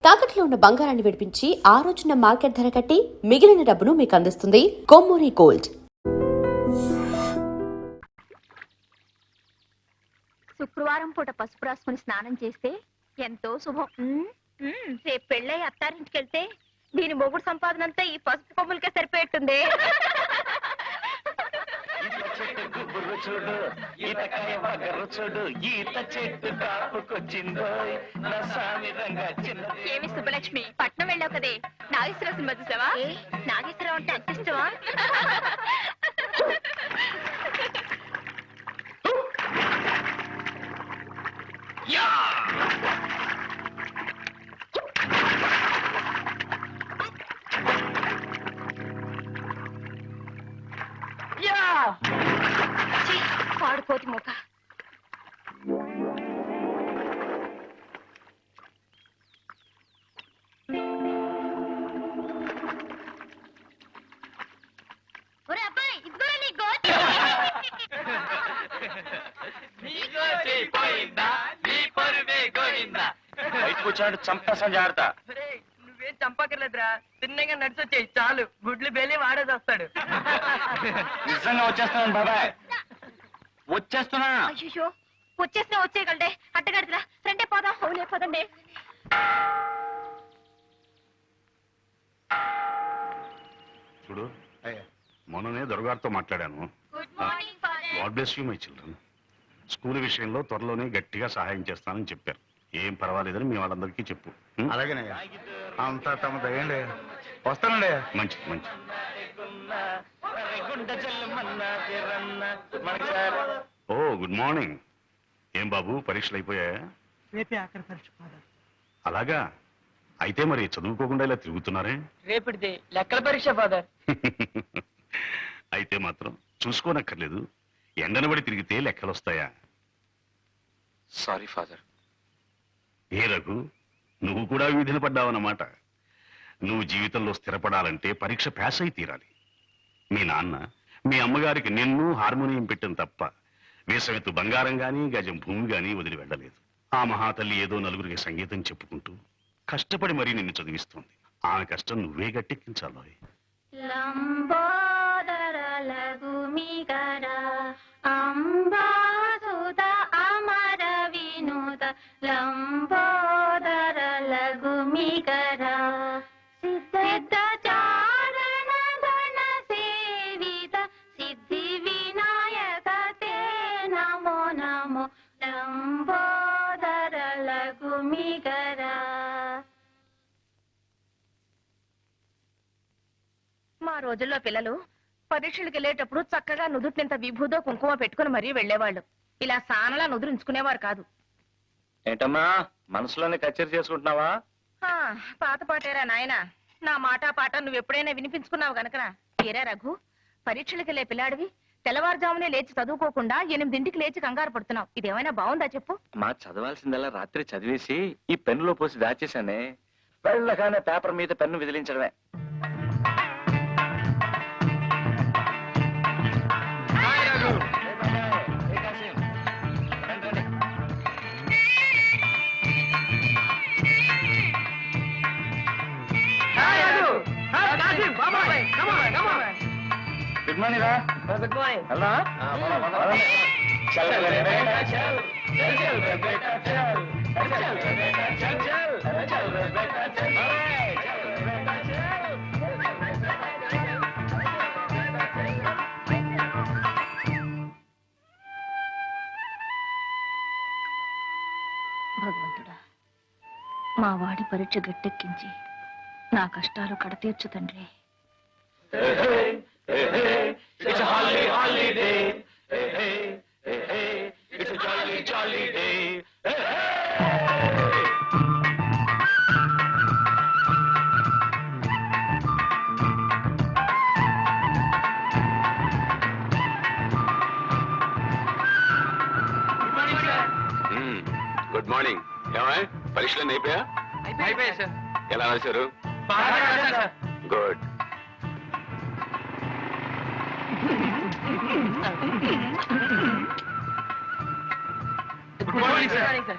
తాకట్లో ఉన్న బంగారాన్ని విడిపించి ఆ రోజున మార్కెట్ ధర కట్టి మిగిలిన డబ్బును మీకు అందిస్తుంది కొమ్మూరి గోల్డ్. శుక్రవారం పూట పసుపు రాసుకుని స్నానం చేస్తే ఎంతో శుభం. రేపు పెళ్ళై అత్తారింటికి వెళ్తే దీని మొగుడు సంపాదన అంతా ఈ పసుపు కొమ్ములకే సరిపోయేట్టుంది. ఏమి సుబ్బలక్ష్మి, పట్నం వెళ్ళావు కదే, నాగేశ్వరరావు సినిమా చూసావా? నాగేశ్వరరావు అంటే అంత ఇష్టమా? పాడుకోతి ముఖ. కూర్చోండి, చంపేస్తాను జాగ్రత్త. నువ్వేం చంపకర్లేదురా, తిన్నగా నడిచొచ్చాయి చాలు, గుడ్లు బేలి వాడేది వస్తాడు. నిజంగా వచ్చేస్తున్నాను బాబాయ్, వచ్చేస్తున్నా. అయ్యో వచ్చేసినా వచ్చేయగలడే, అట్టగడదురా, రండే పోదాం. అవునే పోదండి. చూడు, మొన్ననే దొరగారితో మాట్లాడాను. God bless you my children. School విషయంలో త్వరలోనే గట్టిగా సహాయం చేస్తానని చెప్పారు. ఏం పర్వాలేదని మీ వాళ్ళందరికీ చెప్పు. అలాగేనయ్యా, అంతా తమ దయండి. వస్తానండి. మంచిది మంచిది. ఓ గుడ్ మార్నింగ్. ఏం బాబు, పరీక్షలు అయిపోయాయా? రేపే ఆఖరి పరీక్ష ఫాదర్. అలాగా, అయితే మరి చదువుకోకుండా ఇలా తిరుగుతున్నారే? రేపటిది లెక్కల పరీక్ష ఫాదర్. అయితే మాత్రం చూసుకోనక్కర్లేదు, ఎండనబడి తిరిగితే లెక్కలు వస్తాయా? Sorry father. ఏ రఘు, నువ్వు కూడా వీధిన పడ్డావన్నమాట. నువ్వు జీవితంలో స్థిరపడాలంటే పరీక్ష పాస్ అయి తీరాలి. మీ నాన్న మీ అమ్మగారికి నిన్ను హార్మోనియం పెట్టిన తప్ప వేసమెత్తు బంగారం గాని గజం భూమి గాని వదిలి వెళ్ళలేదు. ఆ మహాతల్లి ఏదో నలుగురికి సంగీతం చెప్పుకుంటూ కష్టపడి మరీ నిన్ను చదివిస్తోంది. ఆమె కష్టం నువ్వే గట్టెక్కించాలో. మా రోజుల్లో పిల్లలు పరీక్షలకు వెళ్ళేటప్పుడు చక్కగా నుదుటినింత విభూదో కుంకుమ పెట్టుకుని మరీ వెళ్లేవాళ్ళు. ఇలా సానలా నుదురించుకునేవారు కాదు. ఏంటమ్మా, మనసులోనే కచేరీ చేసుకుంటున్నావా? పాత పాటేరా నాయన, నా మాట పాట నువ్వు ఎప్పుడైనా వినిపించుకున్నావు గనకనా? ఏరా రఘు, పరీక్షలకు వెళ్ళే పిల్లాడివి తెల్లవారుజామునే లేచి చదువుకోకుండా 8ంటికి లేచి కంగారు పడుతున్నావు. ఇదేమైనా బాగుందా చెప్పు? మా చదవాల్సిందల్లా రాత్రి చదివేసి ఈ పెన్నులో పోసి దాచేశానే. వెళ్ళగానే పేపర్ మీద పెన్ను విదిలించడమే. గుడ్ మార్నింగ్ రా. Good morning. హలో. భగవంతుడా, మా వాడి పరీక్ష గట్టెక్కించి నా కష్టాలు కడతీర్చు తండ్రి. It's a holiday. It's a jolly day. Good morning. ఏమై పరీక్షలు అయిపోయా? అయిపోయాయి సార్. ఎలా రాశారు? గుడ్. Good morning, sir.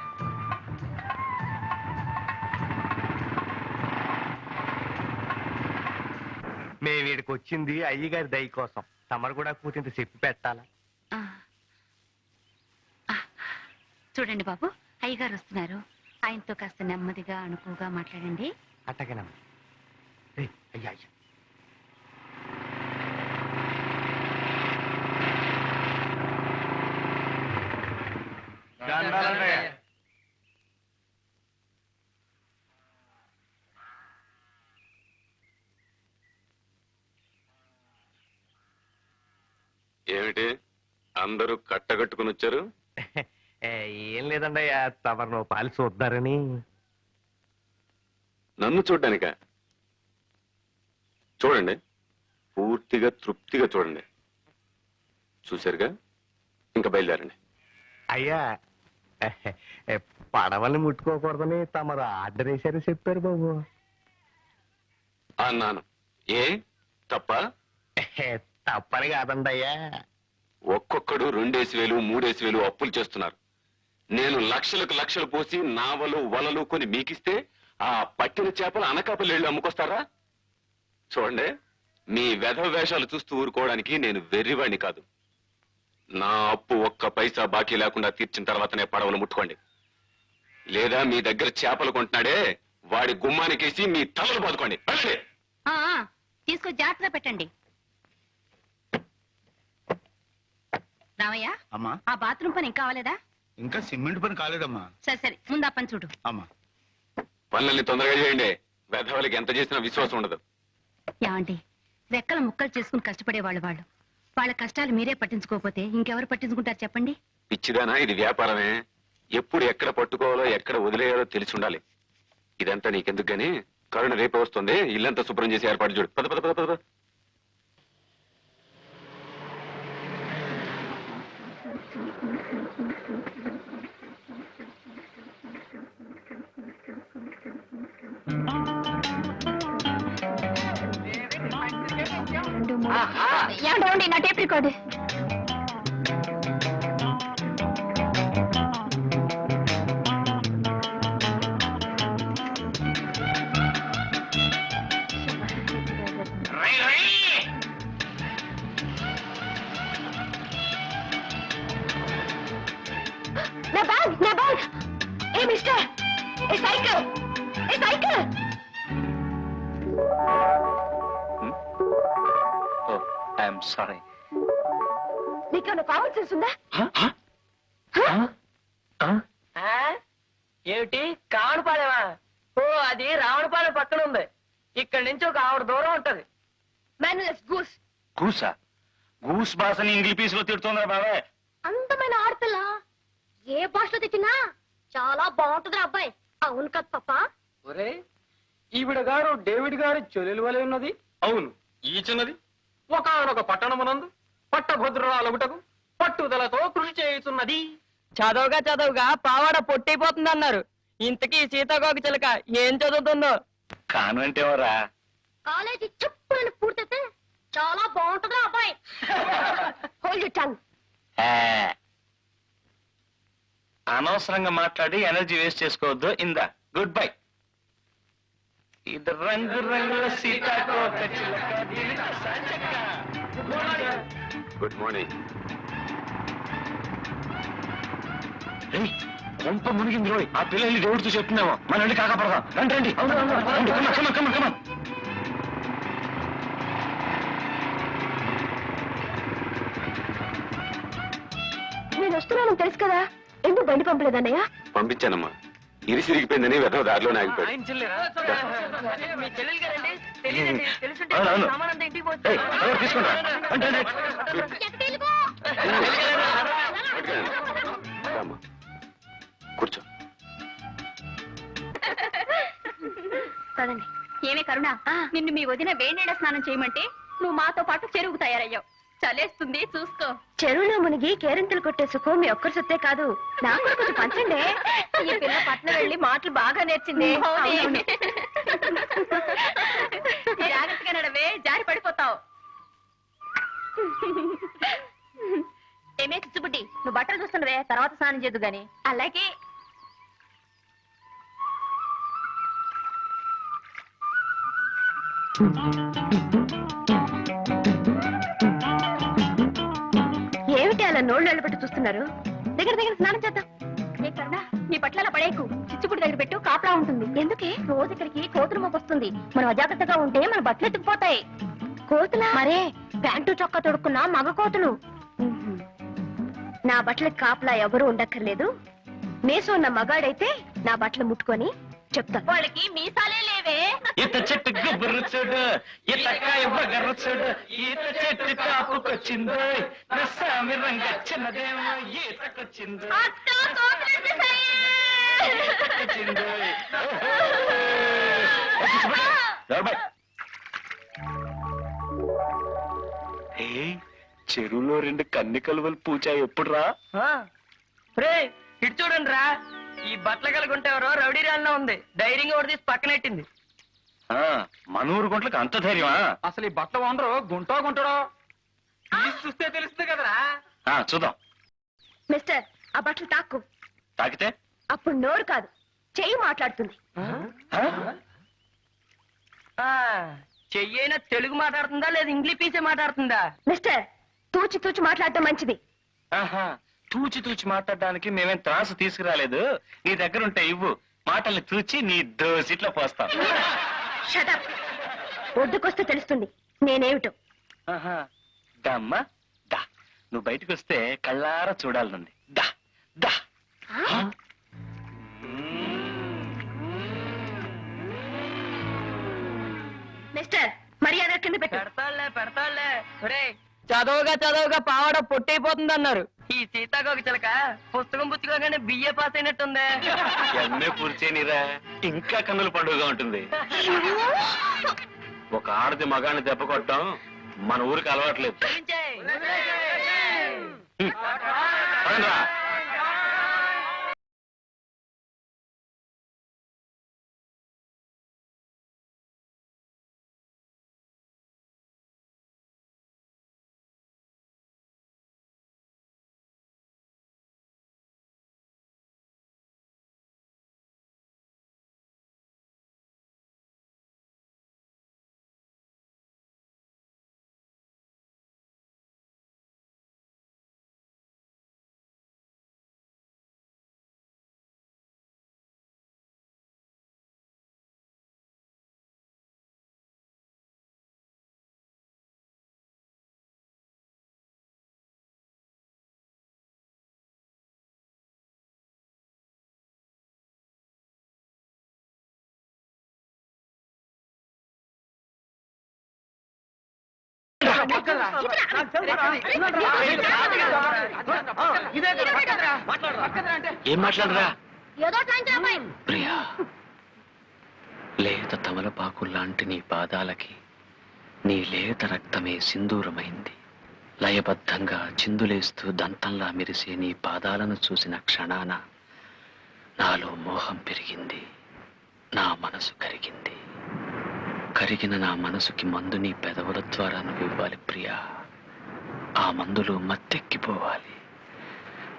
మేము వీడికి వచ్చింది అయ్యగారి దయ కోసం. తమరు కూడా కూర్చుంటే చెప్పి పెట్టాలా? చూడండి బాబు, అయ్యగారు వస్తున్నారు. ఆయనతో కాస్త నెమ్మదిగా అణుకుగా మాట్లాడండి. అట్టగనమ్మా. అయ్యా అయ్యా. ఏమిటి అందరూ కట్టగట్టుకుని వచ్చారు? ఏం లేదండి అయ్యా, తమరు నువ్వు పాలు చూద్దారని. నన్ను చూడ్డానిక? చూడండి, పూర్తిగా తృప్తిగా చూడండి. చూశారుగా, ఇంకా బయలుదేరండి. అయ్యా పడవల్ని ముట్టుకోకూడదని తమరు ఆర్డర్ వేశారు చెప్పారు బాబు. అన్నాను. ఏ తప్ప? తప్పని కాదండి అయ్యా. ఒక్కొక్కడు 2,000 3,000 అప్పులు చేస్తున్నారు. నేను లక్షలకు లక్షలు పోసి నావలు వలలు కొని మీకిస్తే ఆ పట్టిన చేపలు అనకాపల్లి వెళ్ళి అమ్ముకొస్తారా? చూడండి, మీ వెధవ వేషాలు చూస్తూ ఊరుకోవడానికి నేను వెర్రివాణ్ణి కాదు. నా అప్పు ఒక్క పైసా బాకీ లేకుండా తీర్చిన తర్వాతనే పడవలు ముట్టుకోండి. లేదా మీ దగ్గర చేపలు కొంటున్నాడే వాడి గుమ్మానికేసి మీ తలలు బాదుకోండి. వెళ్ళండి. తీసుకొచ్చి జాగ్రత్తగా పెట్టండి. రామయ్య, అమ్మా, ఆ బాత్రూమ్ పని ఇంకా అవ్వలేదా? ఇంకా సిమెంట్ పని కాలేదమ్మా. సరే సరే, ముందు ఆ పని చూడు. అమ్మా, పనులన్నీ తొందరగా చేయండి. వెధవలకి ఎంత చేసినా విశ్వాసం ఉండదు. ఏమండి, రెక్కల ముక్కలు చేసుకుని కష్టపడేవాళ్ళు వాళ్ళు. వాళ్ళ కష్టాలు మీరే పట్టించుకోకపోతే ఇంకెవరు పట్టించుకుంటారు చెప్పండి? పిచ్చిదానా, ఇది వ్యాపారమే. ఎప్పుడు ఎక్కడ పట్టుకోవాలో ఎక్కడ వదిలేయాలో తెలిసి ఉండాలి. ఇదంతా నీకెందుకు గాని, కరుణ రేపే వస్తుంది. ఇల్లంతా శుభ్రం చేసి ఏర్పాటు చూడు. పద పద పద పద. ఏమండి, నా టేప్ రికార్డు. నా bag. A mister, A cycle. I'm sorry. నీకేమైనా కామన్ సెన్స్ ఉందా? ఏమిటి కావడపాలెమా? ఓ, అది రావణపాలెం పక్కన ఉంది. ఇక్కడ నుంచి ఒక 6 దూరం ఉంటది. Mannerless goose. గూసా? గూస్ భాషని ఇంగ్లీష్ పీస్ లో తిడుతుందా బాబాయ్? అందమైన ఆడపిల్ల ఏ భాషలో తెచ్చినా చాలా బాగుంటుంది అబ్బాయి. అవును కదా పాప? ఒరే, ఈవిడ గారు డేవిడ్ గారి చెల్లెలు వలె ఉన్నది. అవును, ఈ చిన్నది ఒకనొక పట్టణమునందు పట్టభద్రురాలగుటకు పట్టుదలతో కృషి చేయుతున్నది. చదవగా పావాడ పొట్టైపోతుంది అన్నారు. ఇంతకీ సీతాకోక చిలక ఏం చదువుతుందో? కాన్వెంట్ ఎవరా? కాలేజీ చెప్పులని పూర్తయితే చాలా బాగుంటుంది అబ్బాయి. Hold your tongue. అనవసరంగా మాట్లాడి ఎనర్జీ వేస్ట్ చేసుకోవద్దు. ఇందా, గుడ్ బై. ఇది రంగు రంగుల సీతాకోక చిలక. Good morning. కొంప మునిగింది రోయ్. ఆ పిల్లల్ని దేవుడితో చెప్తున్నామో మన వెళ్ళి కాకపడదాం. రండి రండి. కమన్. నేను వస్తున్నాను తెలుసు కదా, ఎందుకు బండి పంపలేదన్నయ్య? పంపించానమ్మా. ఇరిసిరిగిపోయిందని వెధవ దారిలోనే ఆగిపోయాడు. ఆయన చెల్లెరా? మీ చెల్లెలు గారండి? తెలియదండి. తెలుసుంటే అవును. సామానంతా ఇంటికి పోతే. తీసుకుంటా. రామ్మా, కూర్చో. పదండి. ఏమే కరుణ, నిన్ను మీ వదిన వేడినీళ్ళ స్నానం చేయమంటే నువ్వు మాతో పాటు చెరువుకు తయారయ్యావు. చలేస్తుంది చూసుకో. చెరువులో మునిగి కేరింతలు కొట్టే సుఖం మీ ఒక్కరి సొత్తే కాదు, నాకు కూడా కొంచెం పంచండి. ఈ పిల్ల పట్నం వెళ్ళి మాటలు బాగా నేర్చింది. జాగ్రత్తగా నడవే, జారి పడిపోతావు. ఏమే చిచ్చుబుడ్డి, నువ్వు బట్టలు చూస్తుండవే, తర్వాత స్నానం చేద్దు గాని. అలాగే. ఏమిటి అలా నోళ్ళు పెట్టి చూస్తున్నారు? దగ్గర దగ్గర స్నానం చేద్దాం. ఏ కరుణా, నీ బట్టల పడేకు, చిచ్చుకుడి దగ్గర పెట్టు, కాపలా ఉంటుంది. ఎందుకే? రోజు ఇక్కడికి కోతులు మోకొస్తుంది. మనం అజాగ్రత్తగా ఉంటే మన బట్టలు ఎత్తుకుపోతాయి. కోతులా? మరే, ప్యాంటు చొక్కా తొడుక్కున్న మగ కోతులు. నా బట్టలకు కాపలా ఎవరు ఉండక్కర్లేదు. మేసం ఉన్న మగాడైతే నా బట్టలు ముట్టుకొని చెప్తా. వాళ్ళకి మీసాలే లేవే. ఈత చెట్టు గుబ్బురు చూడు, ఈతకాయ బగరు చూడు, ఈత చెట్టు కాపుకొచ్చిందో, రసామి రంగ చిన్నదేమో ఈతకొచ్చిందో. చెరువులో 2 కన్ని కలువలు పూచా ఎప్పుడు రా? ఇటు చూడండి రా, ఈ బట్టలు కలుగుంటేవరో రౌడీ రాన్న ఉంది. ధైర్యంగా ఒకటి తీసి పక్కనెట్టింది. మనూరు గుంట్లకు అంత ధైర్యమా? అసలు ఈ బట్టలు ఓనరు గుంటాడో చూస్తే తెలుస్తుంది కదరా. చూద్దాం. మిస్టర్, ఆ బట్టలు తాక్కు. తాకితే అప్పుడు నోరు కాదు, చెయ్యి మాట్లాడుతుంది. చెయ్యైనా తెలుగు మాట్లాడుతుందా లేదా ఇంగ్లీష్ పీసే మాట్లాడుతుందా? మిస్టర్, తూచి తూచి మాట్లాడటం మంచిది. తూచి తూచి మాట్లాడడానికి మేమేం త్రాసు తీసుకురాలేదు. నీ దగ్గర ఉంటే ఇవ్వు, మాటల్ని తూచి నీ దోసిట్లో పోస్తాం. షటప్. ఒడ్డుకొస్తే తెలుస్తుంది నేనేమిటో. దమ్మా దా, నువ్వు బయటకు వస్తే కళ్ళారా చూడాలనుంది. దా దా. మిస్టర్, మర్యాద కింద పెట్టు. పెడతాళ్లే. చదవగా పావడ పొట్టైపోతుంది అన్నారు. ఈ సీతాకోక చిలక పుస్తకం పుచ్చుకోగానే బిఏ పాస్ అయినట్టుంది. ఎన్నే పూర్చేనిరా, ఇంకా కన్నుల పండుగగా ఉంటుంది. ఒక ఆడది మగాన్ని దెబ్బ కొట్టడం మన ఊరికి అలవాట్లేదు. పదండ్రా. ఏం మాట్లాడరా? ప్రియా, లేత తమలపాకుల్లాంటి నీ పాదాలకి నీ లేత రక్తమే సింధూరమైంది. లయబద్ధంగా చిందులేస్తూ దంతంలా మెరిసే నీ పాదాలను చూసిన క్షణాన నాలో మోహం పెరిగింది, నా మనసు కరిగింది. కరిగిన నా మనసుకి మందు నీ పెదవుల ద్వారా నువ్వు ఇవ్వాలి ప్రియా. ఆ మందులో మత్తెక్కిపోవాలి.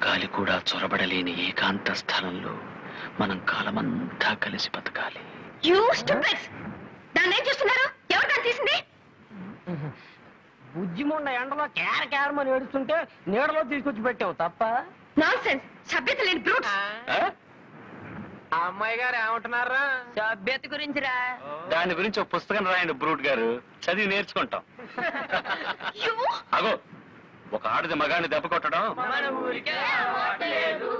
గాలి కూడా చొరబడలేని ఏకాంత స్థలంలో మనం కాలమంతా కలిసి బతకాలి. దాన్ని ఏం చేస్తున్నారు? ఎవరు దాన్ని తీసింది? బుజ్జిముండ ఎండలో కేరమని ఏడుస్తుంటే నీడలో తీసుకొచ్చి పెట్టావు తప్ప. నాన్సెన్స్, సభ్యత లేని బ్రూట్స్. ఆ అమ్మాయి గారు ఏమంటున్నారా? సభ్యత గురించిరా. దాని గురించి ఒక పుస్తకం రాయండి బ్రూట్ గారు, చదివి నేర్చుకుంటాం. అగో, ఒక ఆడది మగాన్ని దెబ్బ కొట్టడం మన ఊరికే అలవాట్లేదు.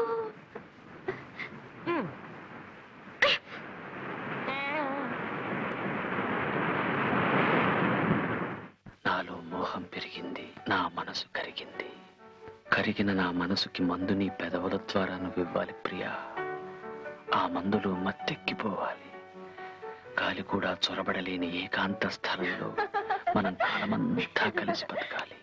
నాలో మోహం పెరిగింది, నా మనసు కరిగింది. కరిగిన నా మనసుకి మందు నీ పెదవుల ద్వారా నువ్వు ఇవ్వాలి ప్రియా. ఆ మందులో మత్తెక్కిపోవాలి. గాలి కూడా చొరబడలేని ఏకాంత స్థలంలో మనం కాలమంతా కలిసి బతకాలి.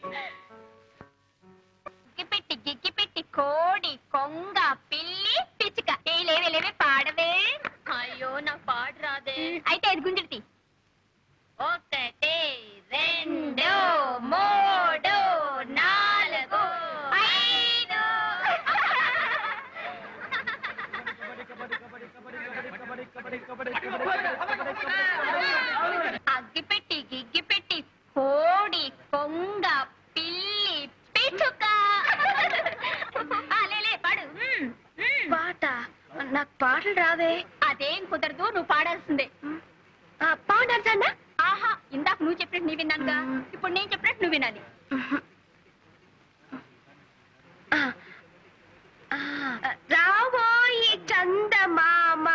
గిక్కిపెట్టి కోడి కొంగ పిల్లి పిచ్చుక లేవే పాడవే. అయ్యో నాకు పాట రాదే. అయితే అది గుంజుడి. 1 2 3 4 5. అగ్గిపెట్టి రావే. అదేం కుదరదు, నువ్వు పాడాల్సిందే. పాడాల్సా? ఆహా, ఇందాక నువ్వు చెప్పినట్టు నీ విన్నానుగా, ఇప్పుడు నేను చెప్పినట్టు నువ్వు వినాలి. రావోయి చందమామ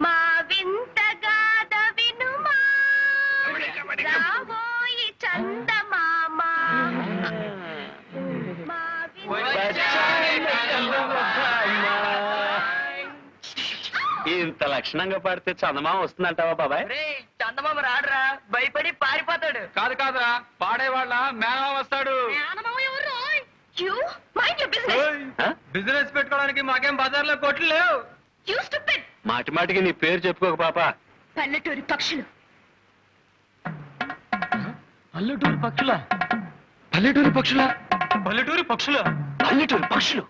మా వింత గాథ వినుమా, రావోయి చందమామ మా ఇంత లక్షణంగా పాడితే చందమామ వస్తుందంటావా బాబాయ్? చందమామ రాడురా, భయపడి పారిపోతాడు. కాదు కాదురా, పాడేవాళ్ళ మేనమామ వస్తాడు. బిజినెస్ పెట్టుకోవడానికి మాకేం బజార్లో కొట్లు లేవు. మాటి మాటికి నీ పేరు చెప్పుకోక పాప. పల్లెటూరి పక్షులు. పల్లెటూరు పక్షుల పల్లెటూరు పక్షుల పల్లెటూరు పక్షుల పల్లెటూరు పక్షులు